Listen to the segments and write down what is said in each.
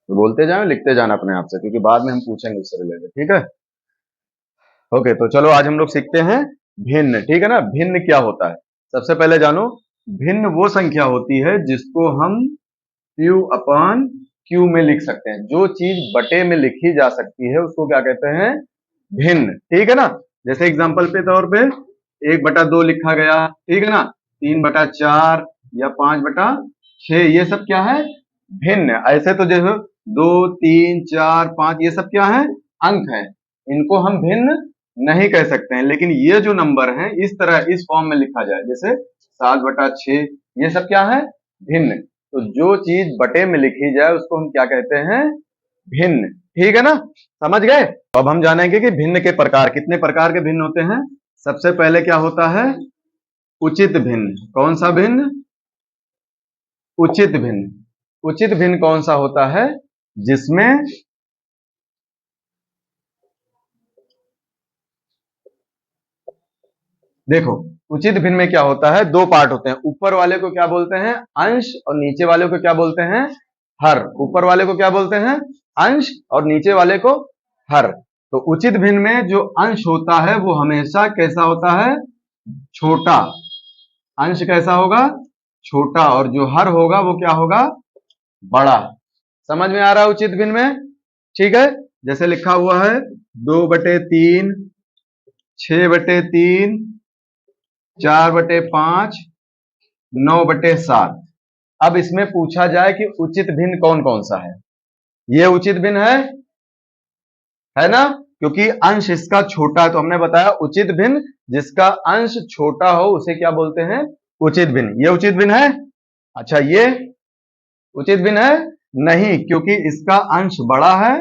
तो बोलते जाओ, लिखते जाना अपने आप से, क्योंकि बाद में हम पूछेंगे उससे रिलेटेड। ठीक है, ओके। तो चलो आज हम लोग सीखते हैं भिन्न। ठीक है ना, भिन्न क्या होता है? सबसे पहले जानो, भिन्न वो संख्या होती है जिसको हम Q अपॉन Q में लिख सकते हैं। जो चीज बटे में लिखी जा सकती है उसको क्या कहते हैं? भिन्न। ठीक है ना, जैसे एग्जांपल के तौर पे 1/2 लिखा गया, ठीक है ना, 3/4 या 5/6, ये सब क्या है? भिन्न। ऐसे तो जैसे 2, 3, 4, 5 ये सब क्या है? अंक है। इनको हम भिन्न नहीं कह सकते हैं। लेकिन ये जो नंबर है इस तरह इस फॉर्म में लिखा जाए, जैसे 7/6, ये सब क्या है? भिन्न। तो जो चीज बटे में लिखी जाए उसको हम क्या कहते हैं? भिन्न। ठीक है ना, समझ गए? अब हम जानेंगे कि भिन्न के प्रकार, कितने प्रकार के भिन्न होते हैं। सबसे पहले क्या होता है? उचित भिन्न। कौन सा भिन्न? उचित भिन्न। उचित भिन्न कौन सा होता है? जिसमें देखो, उचित भिन्न में क्या होता है? दो पार्ट होते हैं। ऊपर वाले को क्या बोलते हैं? अंश, और नीचे वाले को क्या बोलते हैं? हर। ऊपर वाले को क्या बोलते हैं? अंश, और नीचे वाले को हर। तो उचित भिन्न में जो अंश होता है वो हमेशा कैसा होता है? छोटा। अंश कैसा होगा? छोटा। और जो हर होगा वो क्या होगा? बड़ा। समझ में आ रहा है उचित भिन्न में? ठीक है, जैसे लिखा हुआ है 2/3, 6/3, 4/5, 9/7। अब इसमें पूछा जाए कि उचित भिन्न कौन कौन सा है? ये उचित भिन्न है ना, क्योंकि अंश इसका छोटा है। तो हमने बताया उचित भिन्न जिसका अंश छोटा हो उसे क्या बोलते हैं? उचित भिन्न। ये उचित भिन्न है। अच्छा, ये उचित भिन्न है नहीं, क्योंकि इसका अंश बड़ा है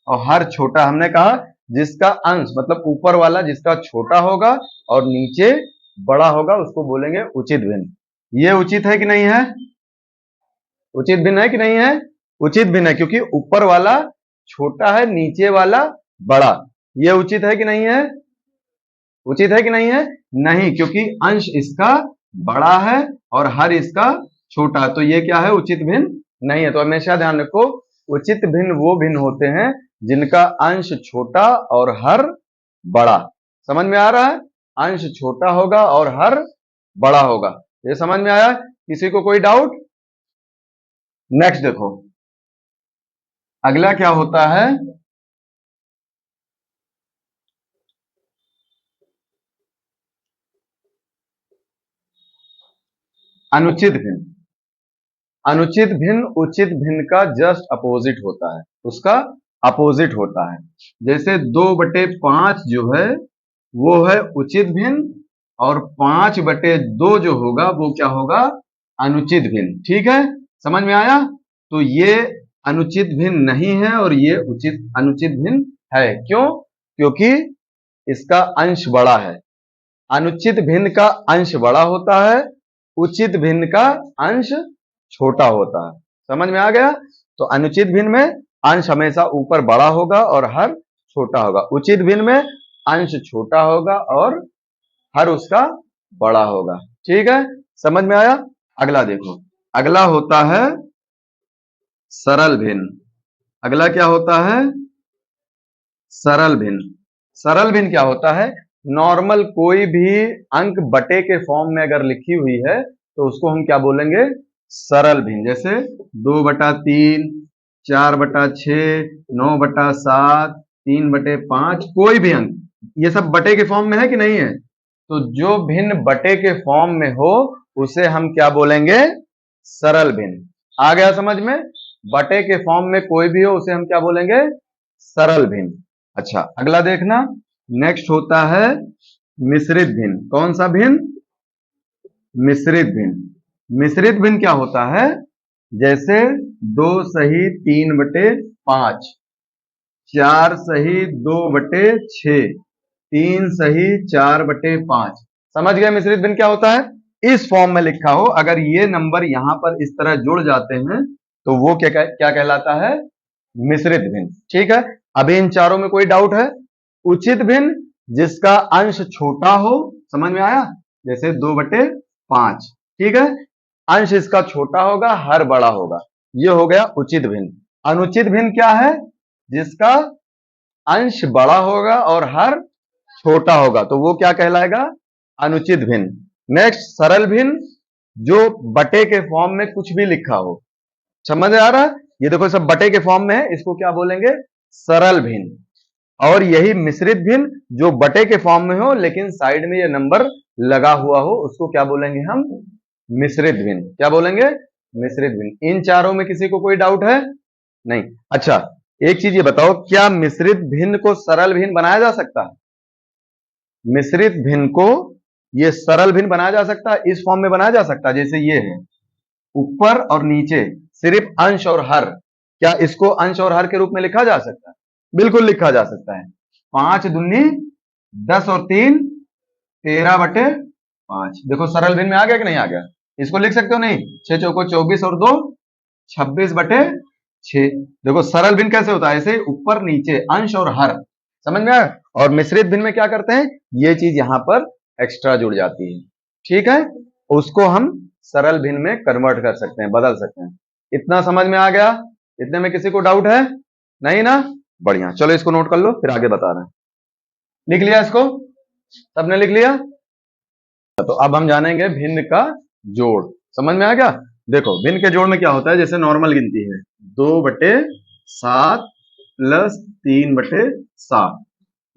और हर छोटा। हमने कहा जिसका अंश मतलब ऊपर वाला जिसका छोटा होगा और नीचे बड़ा होगा उसको बोलेंगे उचित भिन्न। ये उचित है कि नहीं है? उचित भिन्न है कि नहीं है? उचित भिन्न है, क्योंकि ऊपर वाला छोटा है, नीचे वाला बड़ा। ये उचित है कि नहीं है? उचित है कि नहीं है? नहीं, क्योंकि अंश इसका बड़ा है और हर इसका छोटा है। तो ये क्या है? उचित भिन्न नहीं है। तो हमेशा ध्यान रखो, उचित भिन्न वो भिन्न होते हैं जिनका अंश छोटा और हर बड़ा। समझ में आ रहा है? अंश छोटा होगा और हर बड़ा होगा। ये समझ में आया? किसी को कोई डाउट? नेक्स्ट देखो, अगला क्या होता है? अनुचित भिन्न। अनुचित भिन्न उचित भिन्न का जस्ट अपोजिट होता है, उसका अपोजिट होता है। जैसे 2/5 जो है वो है उचित भिन्न, और 5/2 जो होगा वो क्या होगा? अनुचित भिन्न। ठीक है, समझ में आया? तो ये अनुचित भिन्न नहीं है और ये अनुचित भिन्न है। क्यों? क्योंकि इसका अंश बड़ा है। अनुचित भिन्न का अंश बड़ा होता है, उचित भिन्न का अंश छोटा होता है। समझ में आ गया? तो अनुचित भिन्न में अंश हमेशा ऊपर बड़ा होगा और हर छोटा होगा। उचित भिन्न में अंश छोटा होगा और हर उसका बड़ा होगा। ठीक है, समझ में आया? अगला देखो, अगला होता है सरल भिन्न। अगला क्या होता है? सरल भिन्न। सरल भिन्न क्या होता है? नॉर्मल कोई भी अंक बटे के फॉर्म में अगर लिखी हुई है तो उसको हम क्या बोलेंगे? सरल भिन्न। जैसे 2/3, 4/6, 9/7, 3/5, कोई भी अंक, ये सब बटे के फॉर्म में है कि नहीं है? तो जो भिन्न बटे के फॉर्म में हो उसे हम क्या बोलेंगे? सरल भिन्न। आ गया समझ में? बटे के फॉर्म में कोई भी हो उसे हम क्या बोलेंगे? सरल भिन्न। अच्छा, अगला देखना, नेक्स्ट होता है मिश्रित भिन्न। कौन सा भिन्न? मिश्रित भिन्न। मिश्रित भिन्न क्या होता है? जैसे 2 सही 3/5, 4 सही 2/6, 3 सही 4/5। समझ गए मिश्रित भिन्न क्या होता है? इस फॉर्म में लिखा हो, अगर ये नंबर यहां पर इस तरह जुड़ जाते हैं तो वो क्या कहलाता है? मिश्रित भिन्न। ठीक है, अभी इन चारों में कोई डाउट है? उचित भिन्न जिसका अंश छोटा हो, समझ में आया? जैसे 2/5, ठीक है, अंश इसका छोटा होगा, हर बड़ा होगा, ये हो गया उचित भिन्न। अनुचित भिन्न क्या है? जिसका अंश बड़ा होगा और हर छोटा होगा, तो वो क्या कहलाएगा? अनुचित भिन्न। नेक्स्ट, सरल भिन्न, जो बटे के फॉर्म में कुछ भी लिखा हो। समझ आ रहा है? ये देखो सब बटे के फॉर्म में है, इसको क्या बोलेंगे? सरल भिन्न। और यही मिश्रित भिन्न, जो बटे के फॉर्म में हो लेकिन साइड में ये नंबर लगा हुआ हो, उसको क्या बोलेंगे हम? मिश्रित भिन्न। क्या बोलेंगे? मिश्रित भिन्न। इन चारों में किसी को कोई डाउट है? नहीं। अच्छा, एक चीज ये बताओ, क्या मिश्रित भिन्न को सरल भिन्न बनाया जा सकता है? मिश्रित भिन्न को ये सरल भिन्न बनाया जा सकता है, इस फॉर्म में बनाया जा सकता है जैसे ये है, ऊपर और नीचे सिर्फ अंश और हर। क्या इसको अंश और हर के रूप में लिखा जा सकता है? बिल्कुल लिखा जा सकता है। 5 दूनी 10 और 3 13/5। देखो सरल भिन्न में आ गया कि नहीं आ गया? इसको लिख सकते हो नहीं? 6 चौको 24 और 2 26/6। देखो सरल भिन्न कैसे होता है? ऐसे ऊपर नीचे अंश और हर। समझ में आया? और मिश्रित भिन्न में क्या करते हैं? ये चीज यहां पर एक्स्ट्रा जुड़ जाती है। ठीक है, उसको हम सरल भिन्न में कन्वर्ट कर सकते हैं, बदल सकते हैं। इतना समझ में आ गया? इतने में किसी को डाउट है? नहीं ना? बढ़िया, चलो इसको नोट कर लो, फिर आगे बता रहे हैं। लिख लिया इसको? सबने लिख लिया? तो अब हम जानेंगे भिन्न का जोड़। समझ में आ गया? देखो भिन्न के जोड़ में क्या होता है, जैसे नॉर्मल गिनती है 2/7 प्लस 3/7,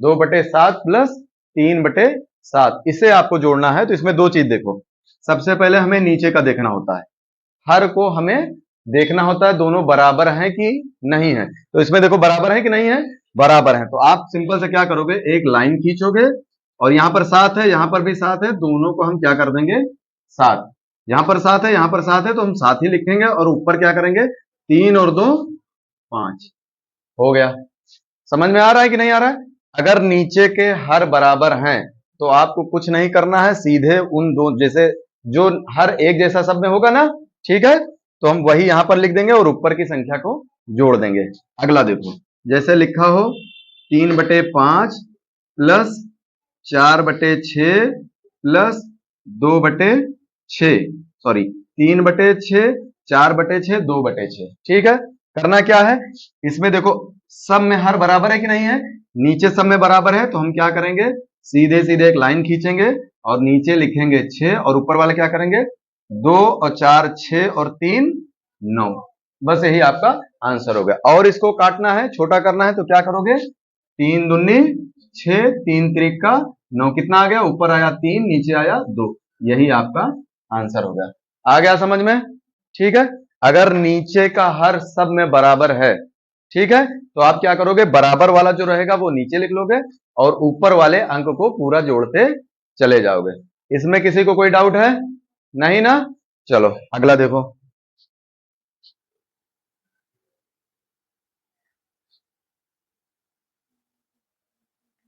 2/7 प्लस 3/7, इसे आपको जोड़ना है। तो इसमें दो चीज देखो, सबसे पहले हमें नीचे का देखना होता है, हर को हमें देखना होता है दोनों बराबर हैं कि नहीं है। तो इसमें देखो बराबर है कि नहीं है? बराबर है। तो आप सिंपल से क्या करोगे, एक लाइन खींचोगे और यहां पर 7 है, यहां पर भी 7 है, दोनों को हम क्या कर देंगे? 7। यहां पर 7 है, यहां पर 7 है, तो हम 7 ही लिखेंगे और ऊपर क्या करेंगे? 3 और 2 5। हो गया। समझ में आ रहा है कि नहीं आ रहा है? अगर नीचे के हर बराबर हैं तो आपको कुछ नहीं करना है, सीधे उन दो, जैसे जो हर एक जैसा सब में होगा ना, ठीक है, तो हम वही यहां पर लिख देंगे और ऊपर की संख्या को जोड़ देंगे। अगला देखो, जैसे लिखा हो 3/5 प्लस 4/6 प्लस 2/6, सॉरी 3/6, 4/6, 2/6। ठीक है, करना क्या है? इसमें देखो सब में हर बराबर है कि नहीं है? नीचे सब में बराबर है, तो हम क्या करेंगे? सीधे सीधे एक लाइन खींचेंगे और नीचे लिखेंगे 6 और ऊपर वाले क्या करेंगे? 2 और 4 6 और 3 9। बस यही आपका आंसर हो गया। और इसको काटना है, छोटा करना है, तो क्या करोगे? 3 दूनी 6, 3 त्रिका 9, कितना आ गया? ऊपर आया 3, नीचे आया 2। यही आपका आंसर हो गया। आ गया समझ में? ठीक है, अगर नीचे का हर सब में बराबर है, ठीक है, तो आप क्या करोगे? बराबर वाला जो रहेगा वो नीचे लिख लोगे और ऊपर वाले अंक को पूरा जोड़ते चले जाओगे। इसमें किसी को कोई डाउट है? नहीं ना? चलो अगला देखो।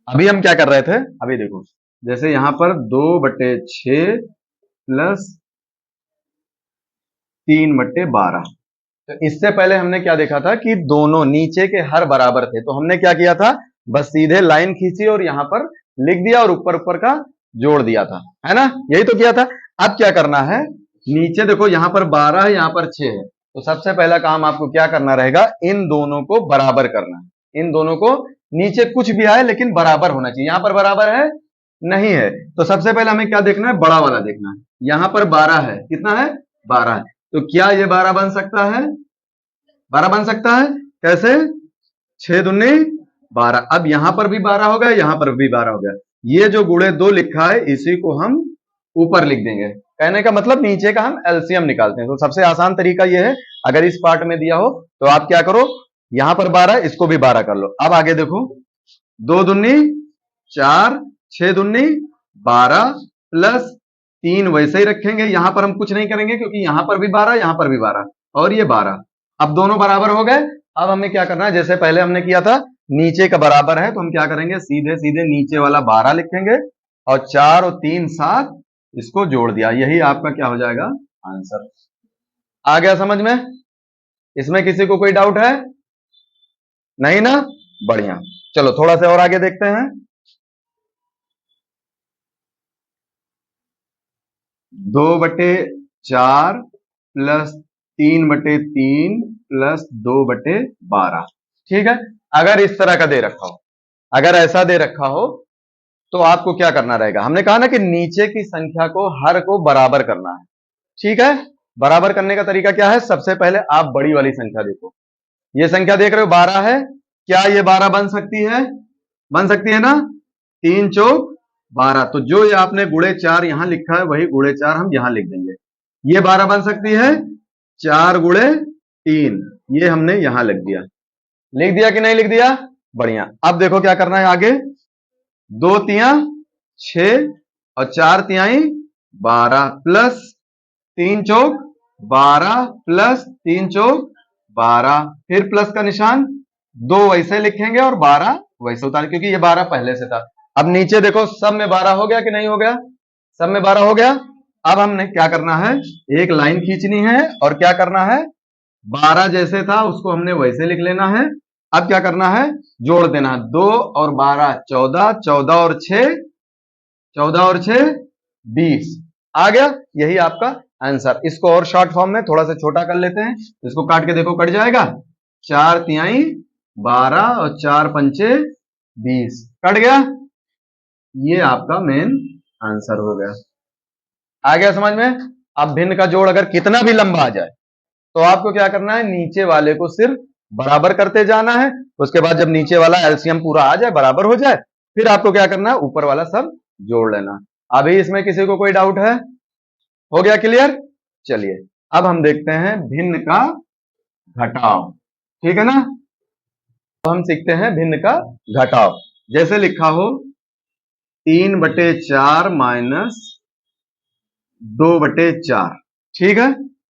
अभी हम क्या कर रहे थे? अभी देखो, जैसे यहां पर 2/6 प्लस 3/12। तो इससे पहले हमने क्या देखा था कि दोनों नीचे के हर बराबर थे, तो हमने क्या किया था? बस सीधे लाइन खींची और यहां पर लिख दिया और ऊपर ऊपर का जोड़ दिया था, है ना? यही तो किया था। अब क्या करना है? नीचे देखो, यहां पर 12 है, यहां पर 6 है, तो सबसे पहला काम आपको क्या करना रहेगा? इन दोनों को बराबर करना है। इन दोनों को, नीचे कुछ भी आए लेकिन बराबर होना चाहिए। यहां पर बराबर है? नहीं है, तो सबसे पहले हमें क्या देखना है? बड़ा वाला देखना है। यहां पर 12 है, कितना है? 12 है। तो क्या ये 12 बन सकता है? 12 बन सकता है। कैसे? 6 दूनी 12। अब यहां पर भी 12 हो गया, यहां पर भी 12 हो गया। ये जो गुणे 2 लिखा है, इसी को हम ऊपर लिख देंगे। कहने का मतलब नीचे का हम एलसीएम निकालते हैं। तो सबसे आसान तरीका यह है, अगर इस पार्ट में दिया हो तो आप क्या करो? यहां पर 12, इसको भी 12 कर लो। अब आगे देखो, 2 दूनी 4, 6 दूनी 12 प्लस 3 वैसे ही रखेंगे। यहां पर हम कुछ नहीं करेंगे क्योंकि यहां पर भी 12, यहां पर भी 12 और ये 12। अब दोनों बराबर हो गए। अब हमें क्या करना है? जैसे पहले हमने किया था, नीचे का बराबर है तो हम क्या करेंगे? सीधे सीधे नीचे वाला 12 लिखेंगे और 4 और 3 7, इसको जोड़ दिया। यही आपका क्या हो जाएगा? आंसर। आ गया समझ में? इसमें किसी को कोई डाउट है? नहीं ना? बढ़िया, चलो थोड़ा सा और आगे देखते हैं। 2/4 प्लस 3/3 प्लस 2/12। ठीक है, अगर इस तरह का दे रखा हो, अगर ऐसा दे रखा हो तो आपको क्या करना रहेगा, हमने कहा ना कि नीचे की संख्या को हर को बराबर करना है। ठीक है, बराबर करने का तरीका क्या है, सबसे पहले आप बड़ी वाली संख्या देखो, ये संख्या देख रहे हो 12 है, क्या ये 12 बन सकती है, बन सकती है ना, 3 चौक 12, तो जो ये आपने गुणे 4 यहां लिखा है वही गुणे 4 हम यहां लिख देंगे। ये 12 बन सकती है, 4 गुणे 3, ये हमने यहां लिख दिया कि नहीं लिख दिया, बढ़िया। अब देखो क्या करना है आगे, 2 तिया 6 और 4 तिहाई 12 प्लस 3 चौक 12 प्लस 3 चौक 12, फिर प्लस का निशान, 2 वैसे लिखेंगे और 12 वैसे उतार, क्योंकि ये 12 पहले से था। अब नीचे देखो सब में 12 हो गया कि नहीं हो गया, सब में 12 हो गया। अब हमने क्या करना है, एक लाइन खींचनी है और क्या करना है, 12 जैसे था उसको हमने वैसे लिख लेना है। अब क्या करना है, जोड़ देना है, 2 और 12 14, 14 और 6 14 और 6 20, आ गया, यही आपका आंसर। इसको और शॉर्ट फॉर्म में थोड़ा सा छोटा कर लेते हैं, इसको काट के देखो कट जाएगा, 4 तिहाई 12 और 4 पंचे 20, कट गया, ये आपका मेन आंसर हो गया। आ गया समझ में। अब भिन्न का जोड़ अगर कितना भी लंबा आ जाए तो आपको क्या करना है, नीचे वाले को सिर्फ बराबर करते जाना है, उसके बाद जब नीचे वाला एलसीएम पूरा आ जाए, बराबर हो जाए, फिर आपको क्या करना है, ऊपर वाला सब जोड़ लेना। अभी इसमें किसी को कोई डाउट है, हो गया क्लियर। चलिए अब हम देखते हैं भिन्न का घटाव, ठीक है ना, तो हम सीखते हैं भिन्न का घटाव। जैसे लिखा हो 3/4 माइनस 2/4, ठीक है,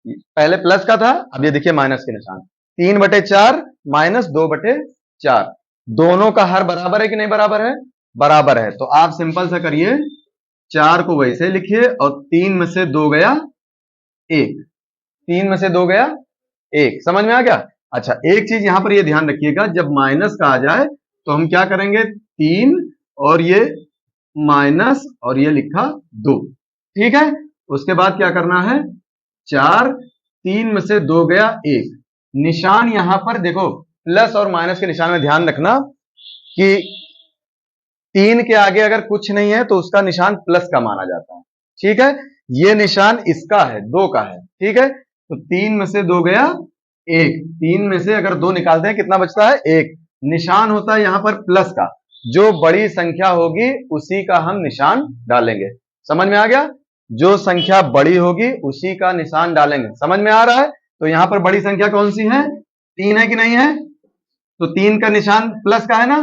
पहले प्लस का था, अब ये देखिए माइनस के निशान, 3/4 माइनस 2/4, दोनों का हर बराबर है कि नहीं बराबर है, बराबर है, तो आप सिंपल सा करिए, 4 को वैसे लिखिए और 3 में से 2 गया 1, 3 में से 2 गया 1, समझ में आ गया। अच्छा एक चीज यहां पर ये ध्यान रखिएगा, जब माइनस का आ जाए तो हम क्या करेंगे, 3 और ये माइनस और ये लिखा 2, ठीक है, उसके बाद क्या करना है, 4, 3 में से 2 गया 1, निशान यहां पर देखो प्लस और माइनस के निशान में ध्यान रखना कि 3 के आगे अगर कुछ नहीं है तो उसका निशान प्लस का माना जाता है, ठीक है, ये निशान इसका है 2 का है, ठीक है, तो 3 में से 2 गया 1, 3 में से अगर 2 निकालते हैं कितना बचता है 1, निशान होता है यहां पर प्लस का, जो बड़ी संख्या होगी उसी का हम निशान डालेंगे, समझ में आ गया, जो संख्या बड़ी होगी उसी का निशान डालेंगे, समझ में आ रहा है। तो यहां पर बड़ी संख्या कौन सी है, 3 है कि नहीं है, तो 3 का निशान प्लस का है ना,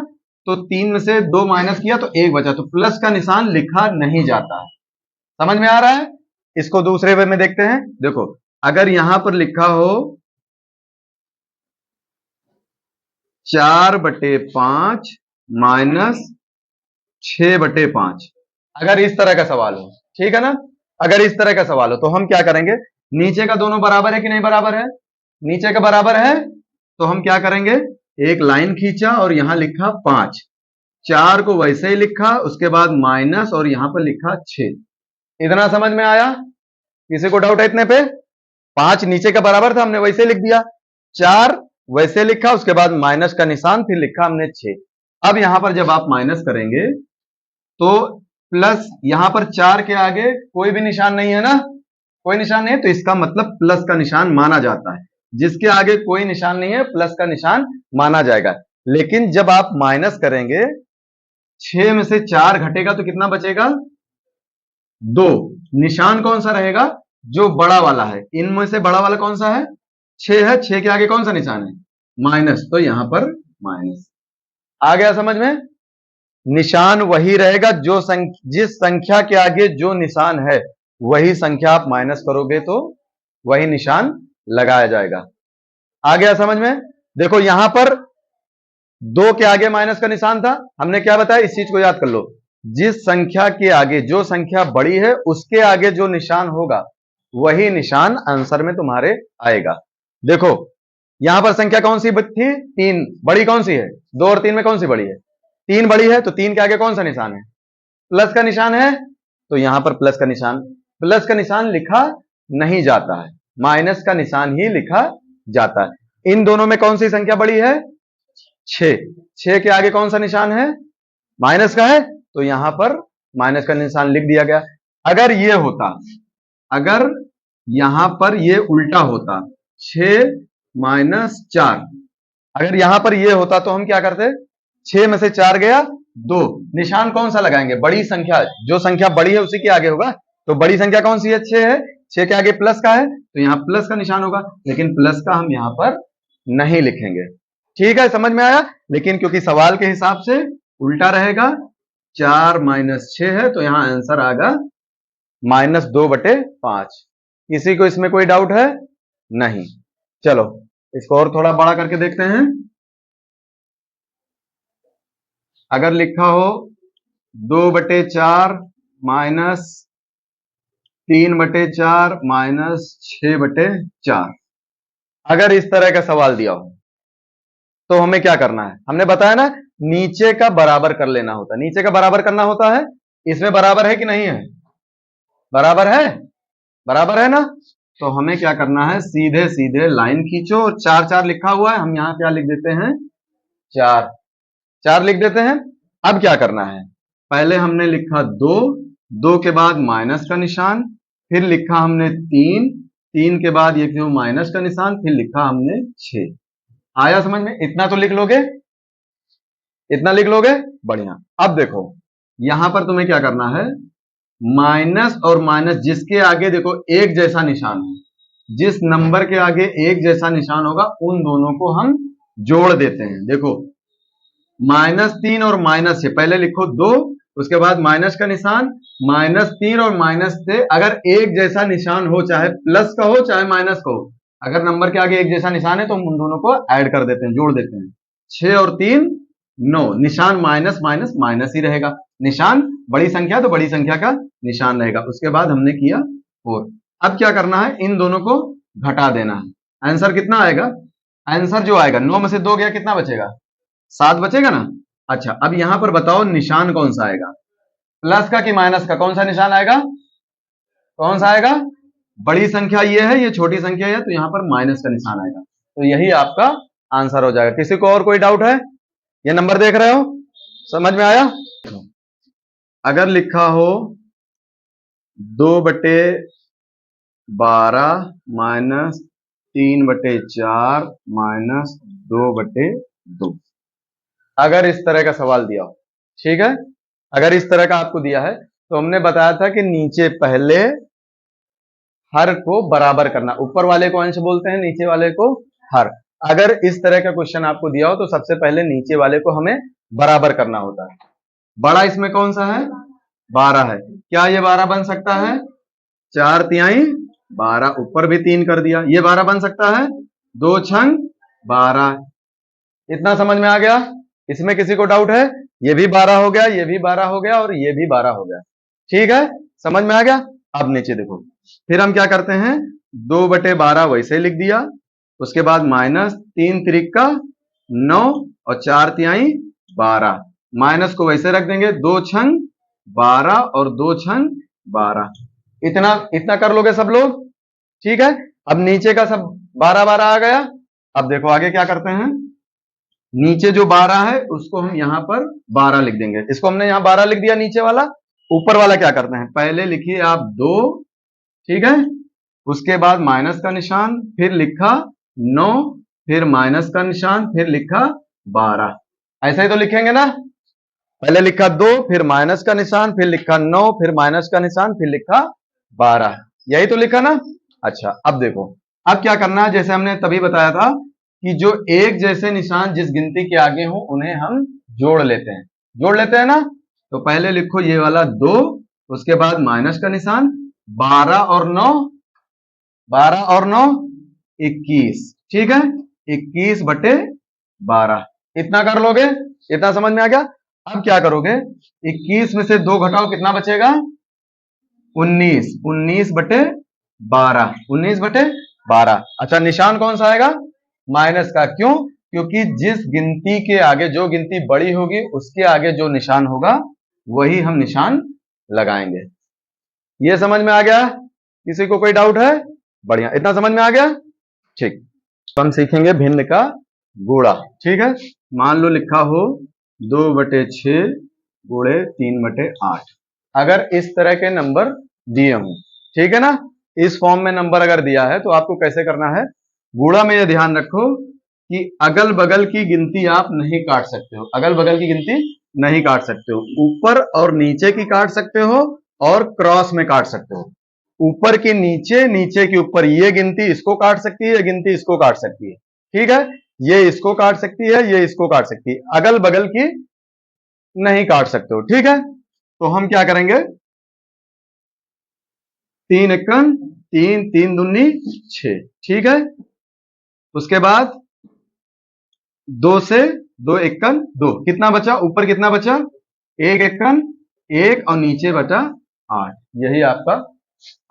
तो 3 में से 2 माइनस किया तो 1 बचा, तो प्लस का निशान लिखा नहीं जाता है, समझ में आ रहा है। इसको दूसरे वे में देखते हैं, देखो अगर यहां पर लिखा हो 4/5 माइनस 6/5, अगर इस तरह का सवाल हो, ठीक है ना, अगर इस तरह का सवाल हो तो हम क्या करेंगे, नीचे का दोनों बराबर है कि नहीं बराबर है, नीचे का बराबर है, तो हम क्या करेंगे, एक लाइन खींचा और यहां लिखा 5, 4 को वैसे ही लिखा, उसके बाद माइनस और यहां पर लिखा 6, इतना समझ में आया, किसी को डाउट है इतने पे, 5 नीचे का बराबर था हमने वैसे लिख दिया, 4 वैसे लिखा, उसके बाद माइनस का निशान, फिर लिखा हमने 6। अब यहां पर जब आप माइनस करेंगे तो प्लस, यहां पर 4 के आगे कोई भी निशान नहीं है ना, कोई निशान नहीं है, तो इसका मतलब प्लस का निशान माना जाता है, जिसके आगे कोई निशान नहीं है प्लस का निशान माना जाएगा। लेकिन जब आप माइनस करेंगे, 6 में से 4 घटेगा तो कितना बचेगा, 2, निशान कौन सा रहेगा, जो बड़ा वाला है, इनमें से बड़ा वाला कौन सा है, 6 है, 6 के आगे कौन सा निशान है, माइनस, तो यहां पर माइनस, आ गया समझ में, निशान वही रहेगा, जिस संख्या के आगे जो निशान है वही संख्या आप माइनस करोगे तो वही निशान लगाया जाएगा, आ गया समझ में। देखो यहां पर 2 के आगे माइनस का निशान था, हमने क्या बताया, इस चीज को याद कर लो, जिस संख्या के आगे जो संख्या बड़ी है उसके आगे जो निशान होगा वही निशान आंसर में तुम्हारे आएगा। देखो यहां पर संख्या कौन सी थी, 3, बड़ी कौन सी है, 2 और 3 में कौन सी बड़ी है, 3 बड़ी है, तो 3 के आगे कौन सा निशान है, प्लस का निशान है, तो यहां पर प्लस का निशान लिखा नहीं जाता है, माइनस का निशान ही लिखा जाता है। इन दोनों में कौन सी संख्या बड़ी है? 6। 6 के आगे कौन सा निशान है? माइनस का है, तो यहां पर माइनस का निशान लिख दिया गया। अगर ये होता, अगर यहां पर ये उल्टा होता, 6 माइनस 4, अगर यहां पर ये होता तो हम क्या करते? 6 में से 4 गया 2, निशान कौन सा लगाएंगे? बड़ी संख्या, जो संख्या बड़ी है उसी के आगे होगा। तो बड़ी संख्या कौन सी है? 6 है, 6 के आगे प्लस का है, तो यहां प्लस का निशान होगा, लेकिन प्लस का हम यहां पर नहीं लिखेंगे। ठीक है, समझ में आया? लेकिन क्योंकि सवाल के हिसाब से उल्टा रहेगा, 4 माइनस 6 है, तो यहां आंसर आएगा -2/5। किसी को इसमें कोई डाउट है? नहीं। चलो इसको और थोड़ा बड़ा करके देखते हैं। अगर लिखा हो 2/4 माइनस 3/4 माइनस 6/4, अगर इस तरह का सवाल दिया हो तो हमें क्या करना है? हमने बताया ना, नीचे का बराबर कर लेना होता है। नीचे का बराबर करना होता है। इसमें बराबर है कि नहीं है? बराबर है, बराबर है ना? तो हमें क्या करना है? सीधे सीधे लाइन खींचो, और 4 4 लिखा हुआ है, हम यहां क्या लिख देते हैं? 4 4 लिख देते हैं। अब क्या करना है? पहले हमने लिखा 2, 2 के बाद माइनस का निशान, फिर लिखा हमने 3, 3 के बाद ये क्यों माइनस का निशान, फिर लिखा हमने 6। आया समझ में? इतना तो लिख लोगे, इतना लिख लोगे, बढ़िया। अब देखो यहां पर तुम्हें क्या करना है? माइनस और माइनस जिसके आगे देखो एक जैसा निशान है, जिस नंबर के आगे एक जैसा निशान होगा उन दोनों को हम जोड़ देते हैं। देखो -3 और -6, पहले लिखो 2, उसके बाद माइनस का निशान, -3 और माइनस से अगर एक जैसा निशान हो, चाहे प्लस का हो चाहे माइनस का हो, अगर नंबर के आगे एक जैसा निशान है तो हम उन दोनों को ऐड कर देते हैं, जोड़ देते हैं। 6 और 3 9, निशान माइनस माइनस माइनस ही रहेगा, निशान बड़ी संख्या तो बड़ी संख्या का निशान रहेगा। उसके बाद हमने किया 4। अब क्या करना है? इन दोनों को घटा देना है। आंसर कितना आएगा? आंसर जो आएगा, 9 में से 2 गया, कितना बचेगा? 7 बचेगा ना। अच्छा, अब यहां पर बताओ निशान कौन सा आएगा? प्लस का कि माइनस का? कौन सा निशान आएगा? कौन सा आएगा? बड़ी संख्या ये है, ये छोटी संख्या है, तो यहां पर माइनस का निशान आएगा। तो यही आपका आंसर हो जाएगा। किसी को और कोई डाउट है? ये नंबर देख रहे हो, समझ में आया? अगर लिखा हो 2/12 माइनस 3/4 माइनस 2/2, अगर इस तरह का सवाल दिया हो, ठीक है, अगर इस तरह का आपको दिया है, तो हमने बताया था कि नीचे पहले हर को बराबर करना, ऊपर वाले को अंश बोलते हैं, नीचे वाले को हर। अगर इस तरह का क्वेश्चन आपको दिया हो तो सबसे पहले नीचे वाले को हमें बराबर करना होता है। बड़ा इसमें कौन सा है? 12 है। क्या ये 12 बन सकता है? 4 तिहाई 12, ऊपर भी 3 कर दिया, ये 12 बन सकता है? 2 छंग 12। इतना समझ में आ गया? इसमें किसी को डाउट है? ये भी 12 हो गया, ये भी 12 हो गया, और ये भी 12 हो गया। ठीक है, समझ में आ गया? अब नीचे देखो, फिर हम क्या करते हैं? 2/12 वैसे लिख दिया, उसके बाद -3 त्रिका 9 और 4 तिहाई 12, माइनस को वैसे रख देंगे, 2 छंग 12 और 2 छंग 12। इतना इतना कर लोगे सब लोग? ठीक है, अब नीचे का सब 12 12 आ गया। अब देखो आगे क्या करते हैं? नीचे जो 12 है उसको हम यहां पर 12 लिख देंगे, इसको हमने यहां 12 लिख दिया नीचे वाला। ऊपर वाला क्या करते हैं? पहले लिखिए आप 2, ठीक है, उसके बाद माइनस का निशान, फिर लिखा 9, फिर माइनस का निशान, फिर लिखा 12। ऐसे ही तो लिखेंगे ना? पहले लिखा 2, फिर माइनस का निशान, फिर लिखा 9, फिर माइनस का निशान, फिर लिखा 12। यही तो लिखा ना? अच्छा, अब देखो, अब क्या करना है? जैसे हमने तभी बताया था कि जो एक जैसे निशान जिस गिनती के आगे हो उन्हें हम जोड़ लेते हैं, जोड़ लेते हैं ना? तो पहले लिखो ये वाला 2, उसके बाद माइनस का निशान, 12 और 9, 12 और 9 21, ठीक है, 21/12। इतना कर लोगे? इतना समझ में आ गया? अब क्या करोगे? 21 में से 2 घटाओ, कितना बचेगा? 19, 19/12, 19/12। अच्छा, निशान कौन सा आएगा? माइनस का। क्यों? क्योंकि जिस गिनती के आगे, जो गिनती बड़ी होगी उसके आगे जो निशान होगा वही हम निशान लगाएंगे। ये समझ में आ गया? किसी को कोई डाउट है? बढ़िया, इतना समझ में आ गया। ठीक, तो हम सीखेंगे भिन्न का गुणा। ठीक है, मान लो लिखा हो 2/6 गुणे 3/8। अगर इस तरह के नंबर दिए हों, ठीक है ना, इस फॉर्म में नंबर अगर दिया है तो आपको कैसे करना है, गुणा में यह ध्यान रखो कि अगल बगल की गिनती आप नहीं काट सकते हो, अगल बगल की गिनती नहीं काट सकते हो, ऊपर और नीचे की काट सकते हो और क्रॉस में काट सकते हो। ऊपर की नीचे, नीचे की ऊपर, ये गिनती इसको काट सकती है, ये गिनती इसको काट सकती है। ठीक है, ये इसको काट सकती है, ये इसको काट सकती है, अगल बगल की नहीं काट सकते हो। ठीक है, तो हम क्या करेंगे, 3 एकम 3, 3 दूनी 6। ठीक है, उसके बाद 2 से 2 एकम 2, कितना बचा, ऊपर कितना बचा, 1 एकम 1 और नीचे बचा 8। यही आपका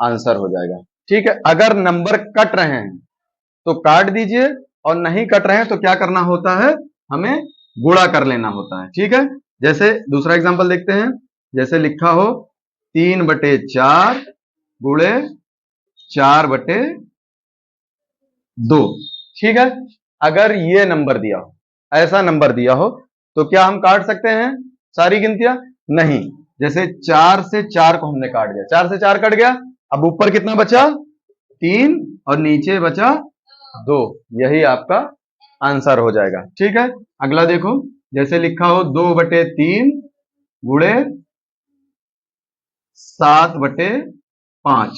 आंसर हो जाएगा। ठीक है, अगर नंबर कट रहे हैं तो काट दीजिए, और नहीं कट रहे हैं तो क्या करना होता है, हमें गुणा कर लेना होता है। ठीक है, जैसे दूसरा एग्जांपल देखते हैं, जैसे लिखा हो 3/4 गुणे 4/2। ठीक है, अगर ये नंबर दिया हो, ऐसा नंबर दिया हो, तो क्या हम काट सकते हैं सारी गिनतियां, नहीं। जैसे 4 से 4 को हमने काट दिया, 4 से 4 कट गया, अब ऊपर कितना बचा, 3 और नीचे बचा 2। यही आपका आंसर हो जाएगा। ठीक है, अगला देखो, जैसे लिखा हो 2/3 गुणे 7/5।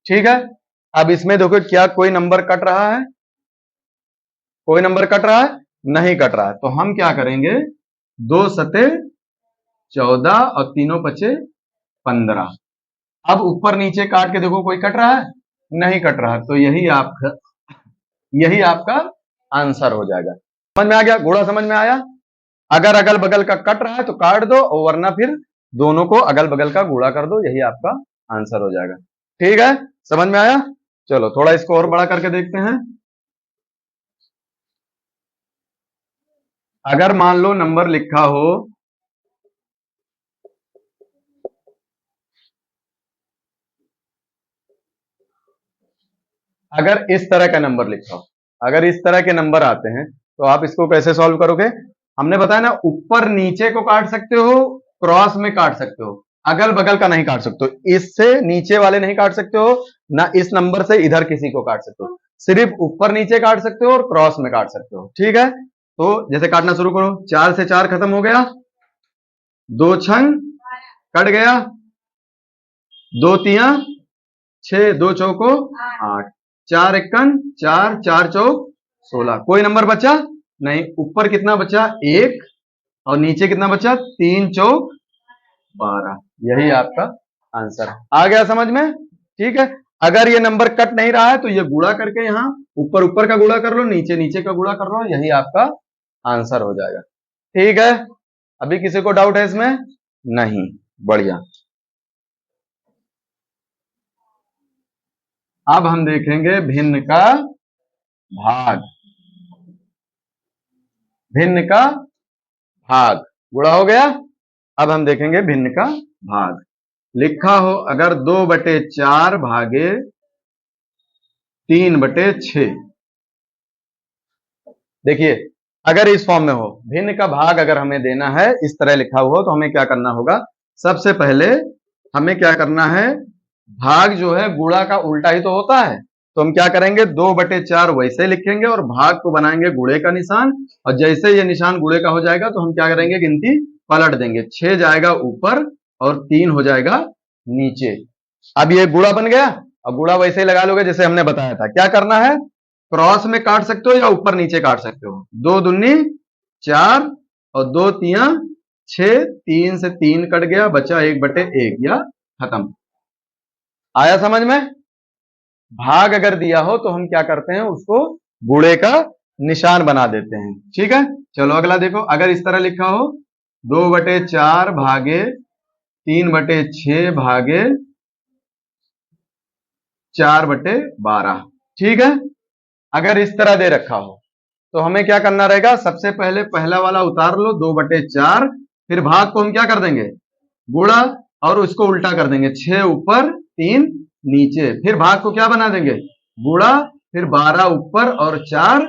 ठीक है, अब इसमें देखो क्या कोई नंबर कट रहा है, कोई नंबर कट रहा है, नहीं कट रहा है, तो हम क्या करेंगे, 2 सते 14 और 3 पचे 15। अब ऊपर नीचे काट के देखो कोई कट रहा है, नहीं कट रहा, तो यही आपका आंसर हो जाएगा। समझ में आ गया, गुणा समझ में आया। अगर अगल बगल का कट रहा है तो काट दो, और वरना फिर दोनों को अगल बगल का गुणा कर दो, यही आपका आंसर हो जाएगा। ठीक है, समझ में आया। चलो थोड़ा इसको और बड़ा करके देखते हैं। अगर मान लो नंबर लिखा हो, अगर इस तरह का नंबर लिखा हो, अगर इस तरह के नंबर आते हैं तो आप इसको कैसे सॉल्व करोगे, हमने बताया ना, ऊपर नीचे को काट सकते हो, क्रॉस में काट सकते हो, अगल बगल का नहीं काट सकते हो, इससे नीचे वाले नहीं काट सकते हो, ना इस नंबर से इधर किसी को काट सकते हो, सिर्फ ऊपर नीचे काट सकते हो और क्रॉस में काट सकते हो। ठीक है, तो जैसे काटना शुरू करो, 4 से 4 खत्म हो गया, 2 छंग कट गया, 2 तिया 6, 2 चौको 8, 4 इक्कन 4, 4 चौक 16। कोई नंबर बचा नहीं, ऊपर कितना बचा 1 और नीचे कितना बचा 3 चौक 12। यही आपका आंसर आ गया समझ में। ठीक है, अगर ये नंबर कट नहीं रहा है तो ये गुणा करके यहां ऊपर ऊपर का गुणा कर लो, नीचे नीचे का गुणा कर लो, यही आपका आंसर हो जाएगा। ठीक है, अभी किसी को डाउट है इसमें, नहीं, बढ़िया। अब हम देखेंगे भिन्न का भाग। भिन्न का भाग गुणा हो गया, अब हम देखेंगे भिन्न का भाग। लिखा हो अगर 2/4 भागे 3/6। देखिए, अगर इस फॉर्म में हो, भिन्न का भाग अगर हमें देना है, इस तरह लिखा हुआ हो, तो हमें क्या करना होगा, सबसे पहले हमें क्या करना है, भाग जो है गुणा का उल्टा ही तो होता है, तो हम क्या करेंगे, 2/4 वैसे लिखेंगे और भाग को बनाएंगे गुणे का निशान, और जैसे ये निशान गुणे का हो जाएगा तो हम क्या करेंगे, गिनती पलट देंगे, 6 जाएगा ऊपर और 3 हो जाएगा नीचे। अब ये गुणा बन गया, अब गुणा वैसे ही लगा लोगे जैसे हमने बताया था। क्या करना है, क्रॉस में काट सकते हो या ऊपर नीचे काट सकते हो, 2 दूनी 4 और 2 तिया 6, 3 से 3 कट गया, बचा 1/1, या खत्म। आया समझ में। भाग अगर दिया हो तो हम क्या करते हैं, उसको गुणे का निशान बना देते हैं। ठीक है, चलो अगला देखो, अगर इस तरह लिखा हो 2/4 भागे 3/6 भागे 4/12। ठीक है, अगर इस तरह दे रखा हो तो हमें क्या करना रहेगा, सबसे पहले पहला वाला उतार लो 2/4, फिर भाग को हम क्या कर देंगे, गुणा, और उसको उल्टा कर देंगे, 6 ऊपर 3 नीचे, फिर भाग को क्या बना देंगे, गुणा, फिर 12 ऊपर और 4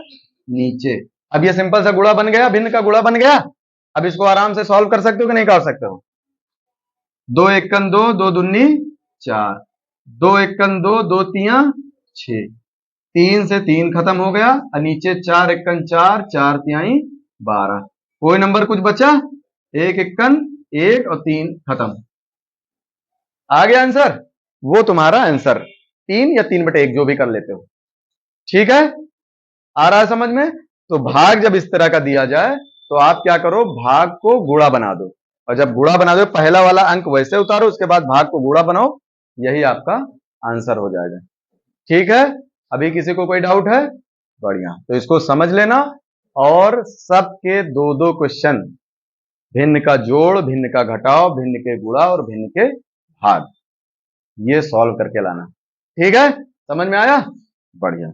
नीचे। अब ये सिंपल सा गुणा बन गया, भिन्न का गुणा बन गया। अब इसको आराम से सॉल्व कर सकते हो कि नहीं कर सकते हो? 2 एकन 2, 2 दूनी 4, 2 एकन 2, 2 तियां 6, 3 से 3 खत्म हो गया और नीचे 4 एकन 4, 4 तिहाई 12। कोई नंबर कुछ बचा? 1 एकन 1 और 3 खत्म। आ गया आंसर? वो तुम्हारा आंसर 3 या 3/1 जो भी कर लेते हो। ठीक है, आ रहा है समझ में? तो भाग जब इस तरह का दिया जाए तो आप क्या करो, भाग को गुणा बना दो, और जब गुणा बना दो पहला वाला अंक वैसे उतारो, उसके बाद भाग को गुणा बनाओ, यही आपका आंसर हो जाएगा। ठीक है, अभी किसी को कोई डाउट है? बढ़िया, तो इसको समझ लेना और सबके 2-2 क्वेश्चन, भिन्न का जोड़, भिन्न का घटाव, भिन्न के गुणा और भिन्न के भाग, ये सॉल्व करके लाना। ठीक है, समझ में आया? बढ़िया।